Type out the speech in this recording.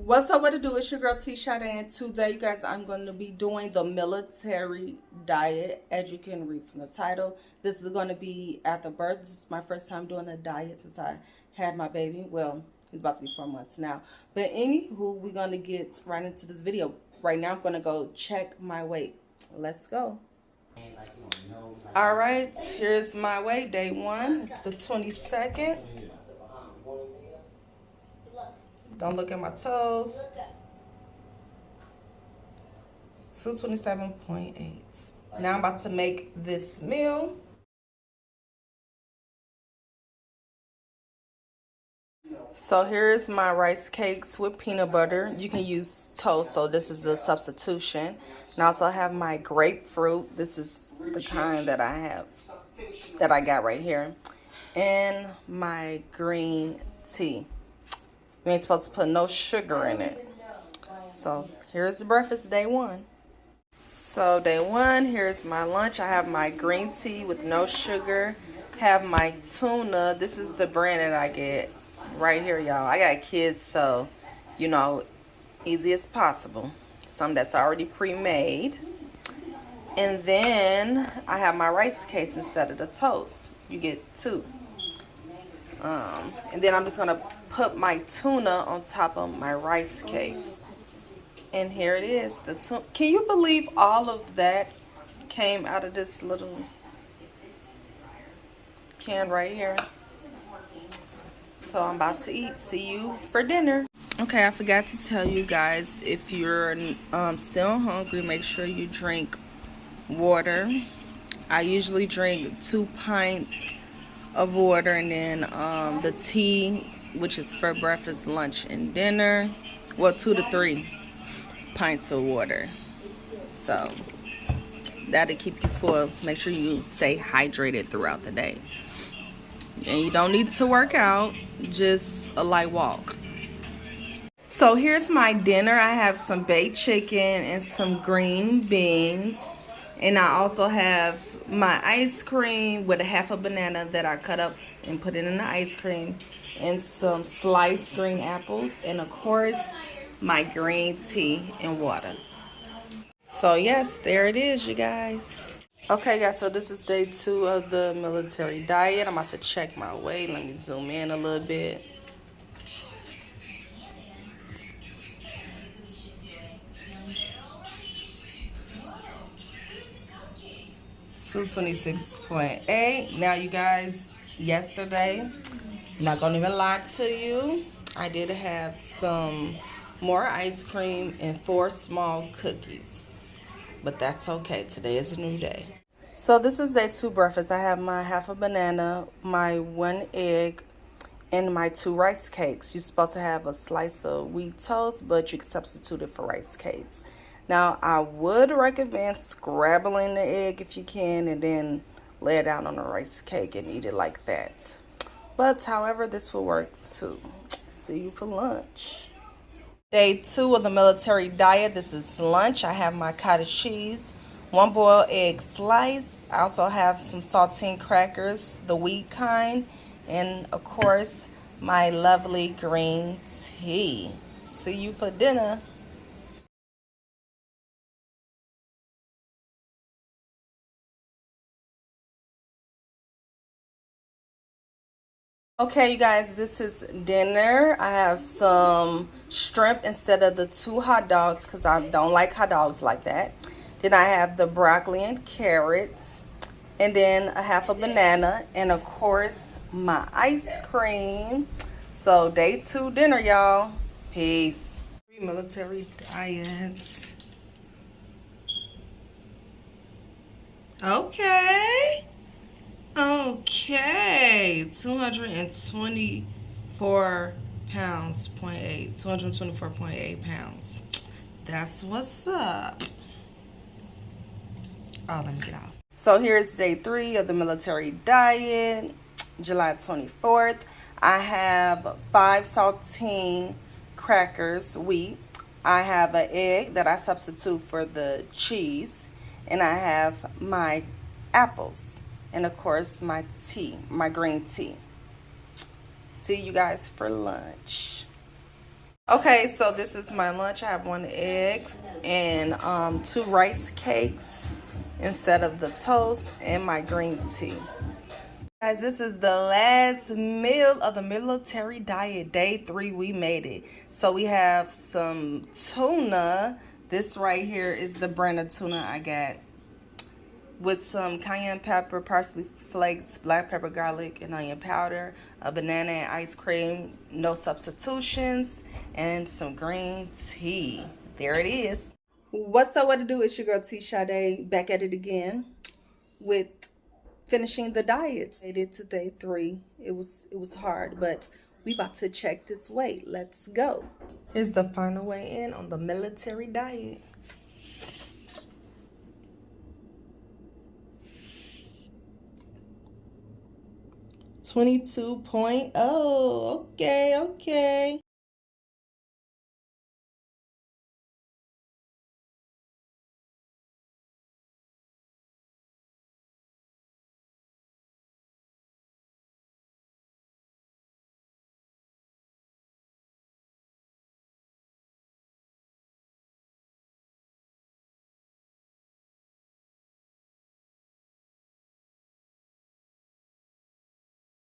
What's up, what to do? It's your girl T Janae, and today, you guys, I'm going to be doing the military diet. As you can read from the title, this is going to be after birth. This is my first time doing a diet since I had my baby. Well, he's about to be 4 months now. But anywho, we're going to get right into this video. Right now, I'm going to go check my weight. Let's go. All right, here's my weight, day one. It's the 22nd. Don't look at my toes. 227.8. Now I'm about to make this meal. So here's my rice cakes with peanut butter. You can use toast, so this is a substitution. And I also have my grapefruit. This is the kind that I got right here. And my green tea. You ain't supposed to put no sugar in it. So here's the breakfast, day one. So day one, here's my lunch. I have my green tea with no sugar. Have my tuna. This is the brand that I get right here, y'all. I got kids, so, you know, easy as possible. Some that's already pre-made. And then I have my rice cakes instead of the toast. You get two. And then I'm just going to put my tuna on top of my rice cakes. And here it is. The tuna. Can you believe all of that came out of this little can right here? So I'm about to eat. See you for dinner. Okay, I forgot to tell you guys, if you're still hungry, make sure you drink water. I usually drink 2 pints of water, and then the tea, which is for breakfast, lunch, and dinner. Well, 2 to 3 pints of water. So that'll keep you full. Make sure you stay hydrated throughout the day. And you don't need to work out, just a light walk. So here's my dinner. I have some baked chicken and some green beans. And I also have my ice cream with a half a banana that I cut up and put it in the ice cream, and some sliced green apples, and of course my green tea and water. So yes, there it is, you guys. Okay guys, so this is day 2 of the military diet. I'm about to check my weight. Let me zoom in a little bit. $226.8. Now you guys, yesterday, I'm not gonna even lie to you, I did have some more ice cream and 4 small cookies, but that's okay. Today is a new day. So this is day 2 breakfast. I have my half a banana, my 1 egg, and my 2 rice cakes. You're supposed to have a slice of wheat toast, but you can substitute it for rice cakes. Now, I would recommend scrambling the egg if you can, and then lay it down on a rice cake and eat it like that. But, however, this will work too. See you for lunch. Day 2 of the military diet. This is lunch. I have my cottage cheese, 1 boiled egg slice. I also have some saltine crackers, the wheat kind, and, of course, my lovely green tea. See you for dinner. Okay, you guys, this is dinner. I have some shrimp instead of the 2 hot dogs because I don't like hot dogs like that. Then I have the broccoli and carrots, and then a half a banana, and of course my ice cream. So day 2 dinner, y'all. Peace. Military diet. Okay. Okay, 224 pounds, 224.8 pounds. That's what's up. Oh, let me get off. So here's day 3 of the military diet, July 24th. I have 5 saltine crackers, wheat. I have an egg that I substitute for the cheese. And I have my apples. And of course, my tea, my green tea. See you guys for lunch. Okay, so this is my lunch. I have 1 egg and 2 rice cakes instead of the toast, and my green tea. Guys, this is the last meal of the military diet. Day 3, we made it. So we have some tuna. This right here is the brand of tuna I got, with some cayenne pepper, parsley flakes, black pepper, garlic, and onion powder, a banana and ice cream, no substitutions, and some green tea. There it is. What's up, what to do? It's your girl T Sade, back at it again with finishing the diet. Made it to day 3. It was hard, but we about to check this weight. Let's go. Here's the final weigh in on the military diet. 22.0. Okay.